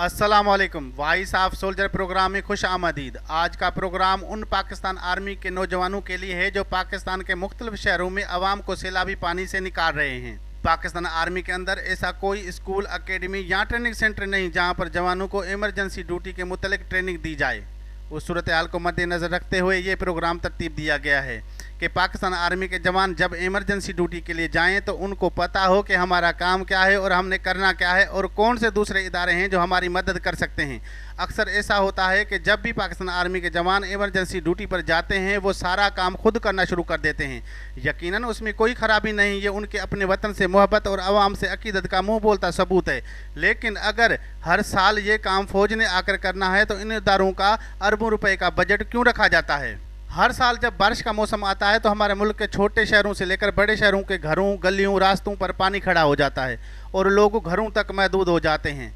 अस्सलामुअलैकुम। Voice of soldier programme में खुश आमदीद। आज का प्रोग्राम उन पाकिस्तान आर्मी के नौजवानों के लिए है जो पाकिस्तान के मुख्तलिफ शहरों में अवाम को सैलाबी पानी से निकाल रहे हैं। पाकिस्तान आर्मी के अंदर ऐसा कोई स्कूल, अकेडमी या ट्रेनिंग सेंटर नहीं जहां पर जवानों को इमरजेंसी ड्यूटी के मुतल्लिक ट्रेनिंग दी जाए। उस सूरत हाल को मद्देनज़र रखते हुए ये प्रोग्राम तरतीब दिया गया है कि पाकिस्तान आर्मी के जवान जब इमरजेंसी ड्यूटी के लिए जाएं तो उनको पता हो कि हमारा काम क्या है और हमने करना क्या है और कौन से दूसरे इदारे हैं जो हमारी मदद कर सकते हैं। अक्सर ऐसा होता है कि जब भी पाकिस्तान आर्मी के जवान इमरजेंसी ड्यूटी पर जाते हैं वो सारा काम खुद करना शुरू कर देते हैं। यकीनन उसमें कोई ख़राबी नहीं, ये उनके अपने वतन से मोहब्बत और आवाम से अकीदत का मुँह बोलता सबूत है। लेकिन अगर हर साल ये काम फ़ौज ने आकर करना है तो इन इदारों का अरबों रुपए का बजट क्यों रखा जाता है? हर साल जब बारिश का मौसम आता है तो हमारे मुल्क के छोटे शहरों से लेकर बड़े शहरों के घरों, गलियों, रास्तों पर पानी खड़ा हो जाता है और लोग घरों तक महदूद हो जाते हैं।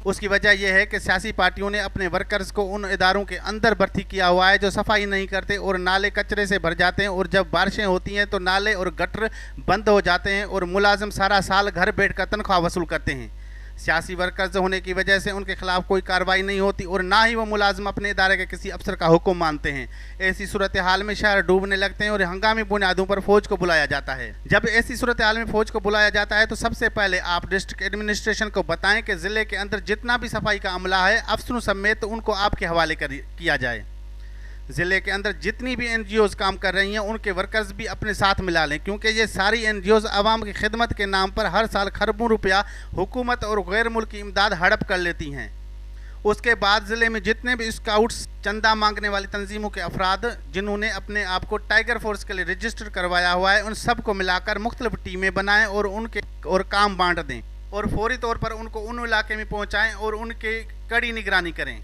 उसकी वजह यह है कि सियासी पार्टियों ने अपने वर्कर्स को उन इदारों के अंदर भर्ती किया हुआ है जो सफाई नहीं करते और नाले कचरे से भर जाते हैं, और जब बारिशें होती हैं तो नाले और गटर बंद हो जाते हैं और मुलाजिम सारा साल घर बैठकर तनख्वाह वसूल करते हैं। सियासी वर्कर्स होने की वजह से उनके खिलाफ कोई कार्रवाई नहीं होती और ना ही वो मुलाजिम अपने इदारे के किसी अफसर का हुक्म मानते हैं। ऐसी सूरत हाल में शहर डूबने लगते हैं और हंगामी बुनियादों पर फौज को बुलाया जाता है। जब ऐसी सूरत हाल में फौज को बुलाया जाता है तो सबसे पहले आप डिस्ट्रिक्ट एडमिनिस्ट्रेशन को बताएं कि ज़िले के अंदर जितना भी सफाई का अमला है अफसरों समेत तो उनको आपके हवाले किया जाए। ज़िले के अंदर जितनी भी NGOs काम कर रही हैं उनके वर्कर्स भी अपने साथ मिला लें, क्योंकि ये सारी NGOs आवाम की खिदमत के नाम पर हर साल खरबों रुपया हुकूमत और गैर मुल्की इमदाद हड़प कर लेती हैं। उसके बाद ज़िले में जितने भी स्काउट्स, चंदा मांगने वाली तंजीमों के अफराद जिन्होंने अपने आप को टाइगर फोर्स के लिए रजिस्टर करवाया हुआ है, उन सब को मिलाकर मुख्तलिफ टीमें बनाएँ और काम बांट दें और फौरी तौर पर उनको उन इलाके में पहुँचाएँ और उनकी कड़ी निगरानी करें।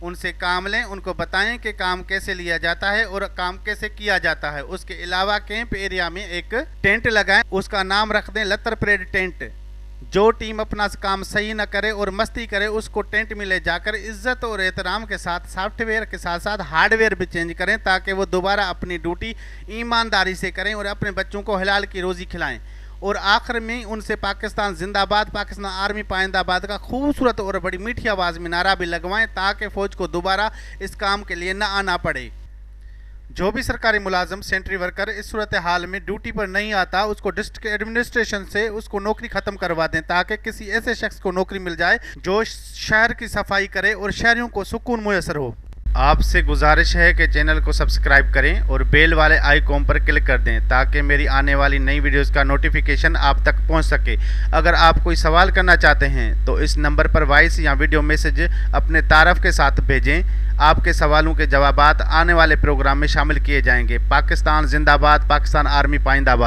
उनसे काम लें, उनको बताएं कि काम कैसे लिया जाता है और काम कैसे किया जाता है। उसके अलावा कैंप एरिया में एक टेंट लगाएं, उसका नाम रख दें लतर परेड टेंट। जो टीम अपना काम सही न करे और मस्ती करे उसको टेंट में ले जाकर इज्जत और एहतराम के साथ सॉफ्टवेयर के साथ साथ हार्डवेयर भी चेंज करें ताकि वो दोबारा अपनी ड्यूटी ईमानदारी से करें और अपने बच्चों को हलाल की रोज़ी खिलाएं। और आखिर में उनसे पाकिस्तान जिंदाबाद, पाकिस्तान आर्मी पाइंदाबाद का खूबसूरत और बड़ी मीठी आवाज़ में नारा भी लगवाएं ताकि फ़ौज को दोबारा इस काम के लिए न आना पड़े। जो भी सरकारी मुलाजिम, सेंट्री वर्कर इस सूरत हाल में ड्यूटी पर नहीं आता उसको डिस्ट्रिक्ट एडमिनिस्ट्रेशन से उसको नौकरी ख़त्म करवा दें ताकि किसी ऐसे शख्स को नौकरी मिल जाए जो शहर की सफाई करे और शहरियों को सुकून मुयसर हो। आपसे गुजारिश है कि चैनल को सब्सक्राइब करें और बेल वाले आइकॉन पर क्लिक कर दें ताकि मेरी आने वाली नई वीडियोस का नोटिफिकेशन आप तक पहुंच सके। अगर आप कोई सवाल करना चाहते हैं तो इस नंबर पर वॉइस या वीडियो मैसेज अपने तारफ़ के साथ भेजें। आपके सवालों के जवाबात आने वाले प्रोग्राम में शामिल किए जाएंगे। पाकिस्तान जिंदाबाद, पाकिस्तान आर्मी पाइंदाबाद।